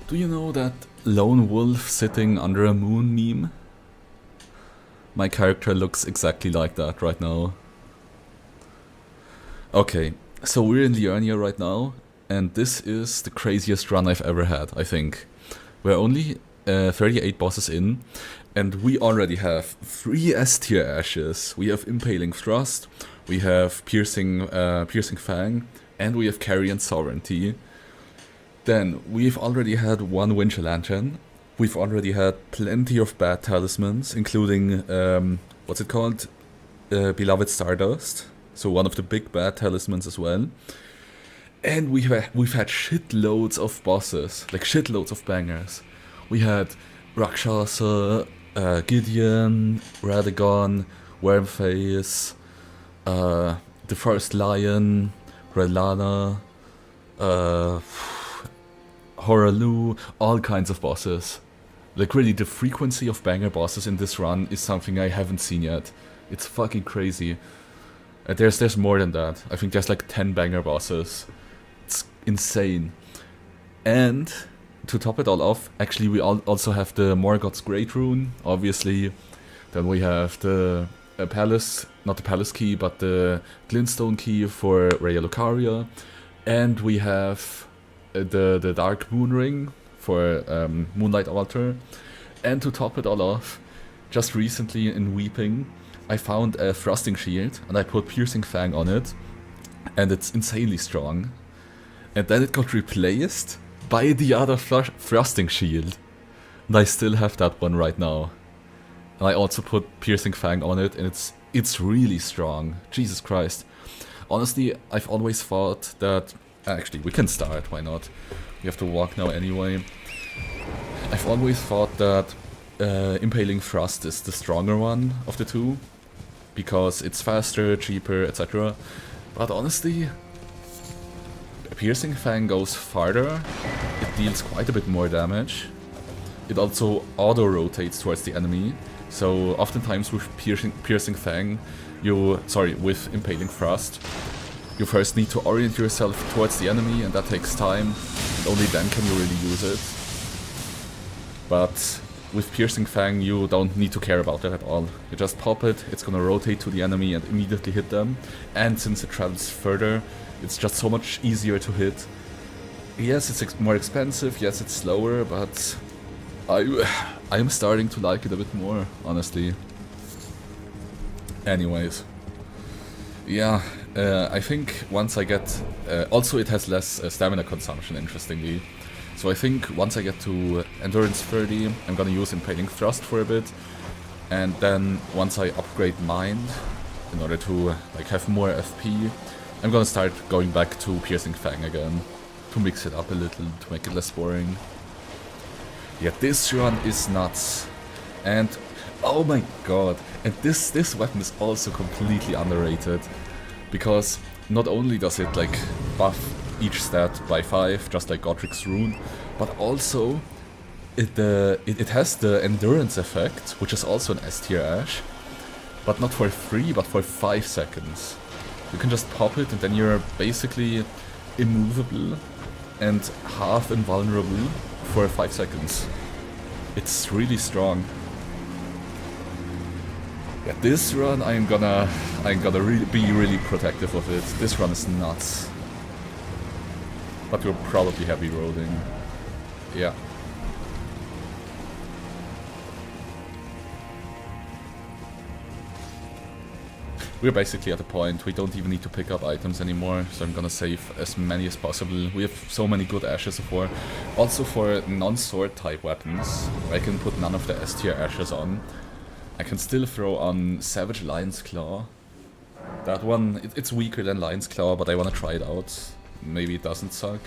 Do you know that lone wolf sitting under a moon meme? My character looks exactly like that right now. Okay, so we're in Liurnia right now, and this is the craziest run I've ever had, I think. We're only 38 bosses in, and we already have 3 S tier ashes. We have Impaling Thrust, we have Piercing Fang, and we have Carrion Sovereignty. Then, we've already had 1 Winter Lantern, we've already had plenty of bad talismans, including, what's it called? Beloved Stardust, so one of the big bad talismans as well. And we've had shitloads of bosses, like shitloads of bangers. We had Rakshasa, Gideon, Radagon, Wormface, the First Lion, Rennala, Horalu, all kinds of bosses. Like really, the frequency of banger bosses in this run is something I haven't seen yet. It's fucking crazy. There's more than that. I think there's like 10 banger bosses. It's insane. And to top it all off, actually we also have the Morgoth's Great Rune, obviously. Then we have the Palace, not the Palace Key, but the Glintstone Key for Raya Lucaria. And we have the Dark Moon Ring for Moonlight Altar. And to top it all off, just recently in Weeping, I found a Thrusting Shield and I put Piercing Fang on it. And it's insanely strong. And then it got replaced by the other Thrusting Shield. And I still have that one right now. And I also put Piercing Fang on it, and it's really strong. Jesus Christ. Honestly, I've always thought that... Actually, we can start, why not? We have to walk now anyway. I've always thought that Impaling Thrust is the stronger one of the two, because it's faster, cheaper, etc. But honestly, Piercing Fang goes farther, it deals quite a bit more damage. It also auto-rotates towards the enemy, so oftentimes with Piercing Fang, with Impaling Thrust, you first need to orient yourself towards the enemy, and that takes time, and only then can you really use it. But with Piercing Fang, you don't need to care about that at all. You just pop it, it's gonna rotate to the enemy and immediately hit them, and since it travels further, it's just so much easier to hit. Yes, it's more expensive, yes, it's slower, but I'm starting to like it a bit more, honestly. Anyways. Yeah, I think once I get... also it has less stamina consumption, interestingly. So I think once I get to Endurance 30, I'm gonna use Impaling Thrust for a bit. And then once I upgrade Mind, in order to like have more FP, I'm gonna start going back to Piercing Fang again. To mix it up a little, to make it less boring. Yeah, this run is nuts. And oh my god, and this weapon is also completely underrated. Because not only does it like buff each stat by 5, just like Godric's Rune, but also it has the Endurance effect, which is also an S tier Ash, but not for 3, but for 5 seconds. You can just pop it and then you're basically immovable and half invulnerable for 5 seconds. It's really strong. Yeah, this run I'm gonna be really protective of it. This run is nuts. But we're probably heavy rolling. Yeah. We're basically at a point we don't even need to pick up items anymore, so I'm gonna save as many as possible. We have so many good ashes for. Also for non-sword type weapons, I can put none of the S tier ashes on. I can still throw on Savage Lion's Claw. That one, it's weaker than Lion's Claw, but I wanna try it out. Maybe it doesn't suck.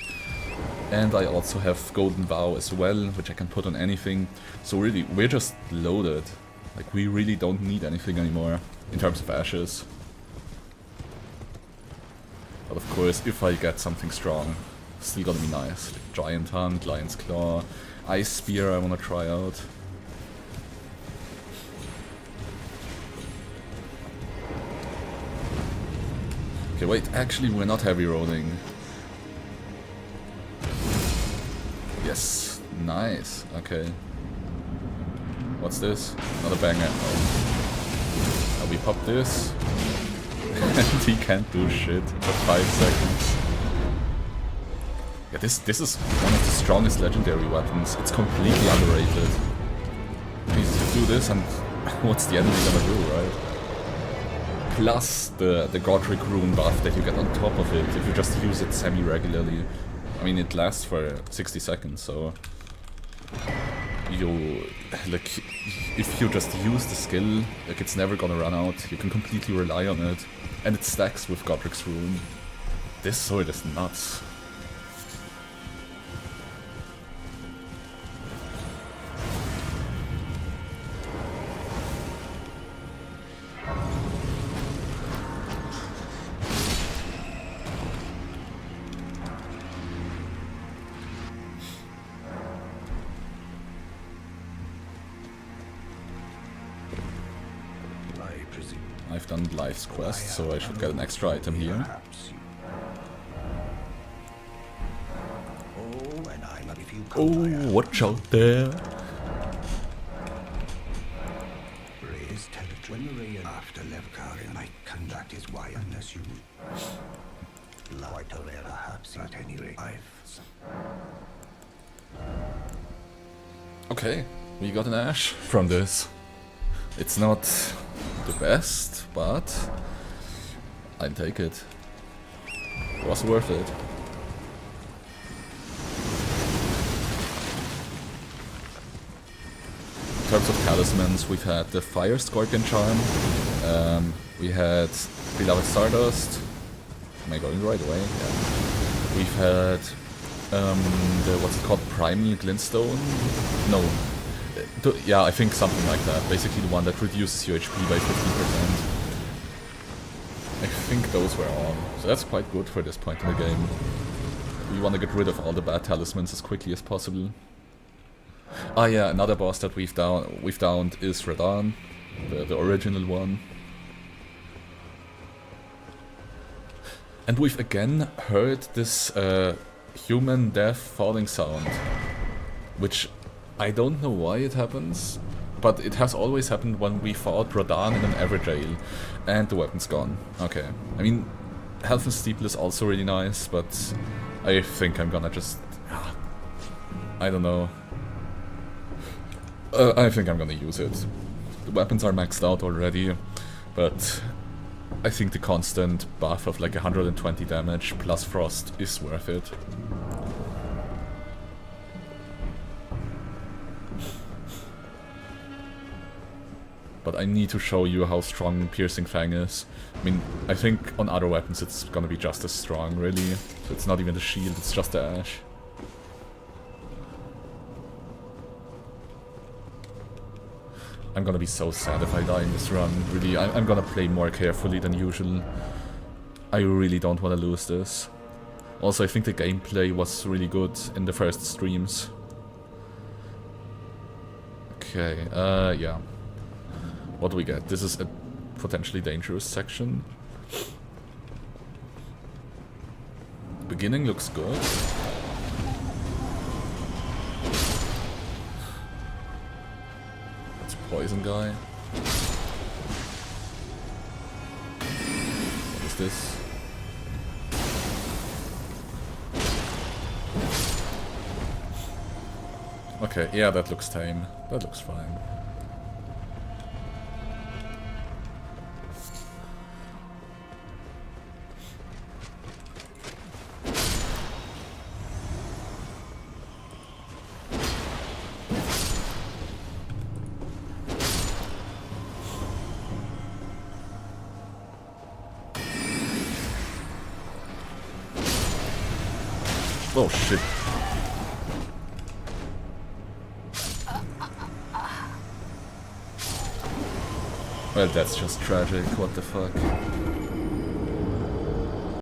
And I also have Golden Vow as well, which I can put on anything. So really, we're just loaded. Like, we really don't need anything anymore in terms of ashes. But of course, if I get something strong, still gonna be nice. Like Giant Hunt, Lion's Claw, Ice Spear I wanna try out. Okay, wait, actually we're not heavy rolling. Yes, Nice, okay. What's this? Another banger. Oh. We pop this. And he can't do shit for 5 seconds. Yeah, this is one of the strongest legendary weapons. It's completely underrated. You do this and what's the enemy gonna do, right? Plus the Godric rune buff that you get on top of it if you just use it semi-regularly. I mean, it lasts for 60 seconds, so... like, if you just use the skill, like, it's never gonna run out. You can completely rely on it. And it stacks with Godric's rune. This sword is nuts. I've done Life's quest, so I should get an extra item here. Oh, watch out there! After Levkar, I conduct his why unless you like to perhaps at any rate. Okay, we got an Ash from this. It's not the best, but I'll take it. It was worth it. In terms of talismans, we've had the Fire Scorpion Charm, we had Beloved Stardust. Am I going right away? Yeah. We've had the, what's it called, Primal Glintstone? No. Yeah, I think something like that. Basically the one that reduces your HP by 15%. I think those were all. So that's quite good for this point in the game. We want to get rid of all the bad talismans as quickly as possible. Ah yeah, another boss that we've downed is Nataan, the original one. And we've again heard this human death falling sound, which I don't know why it happens, but it has always happened when we fought Nataan in an Everjail, and the weapon's gone. Okay, I mean, Health and Steeple is also really nice, but I think I'm gonna just... I don't know. I think I'm gonna use it. The weapons are maxed out already, but I think the constant buff of like 120 damage plus frost is worth it. But I need to show you how strong Piercing Fang is. I mean, I think on other weapons it's gonna be just as strong, really. So it's not even the shield, it's just the Ash. I'm gonna be so sad if I die in this run, really. I'm gonna play more carefully than usual. I really don't want to lose this. Also, I think the gameplay was really good in the first streams. Okay, yeah. What do we get? This is a potentially dangerous section. Beginning looks good. That's a poison guy. What is this? Okay, yeah, that looks tame. That looks fine. Oh shit. Well, that's just tragic, what the fuck.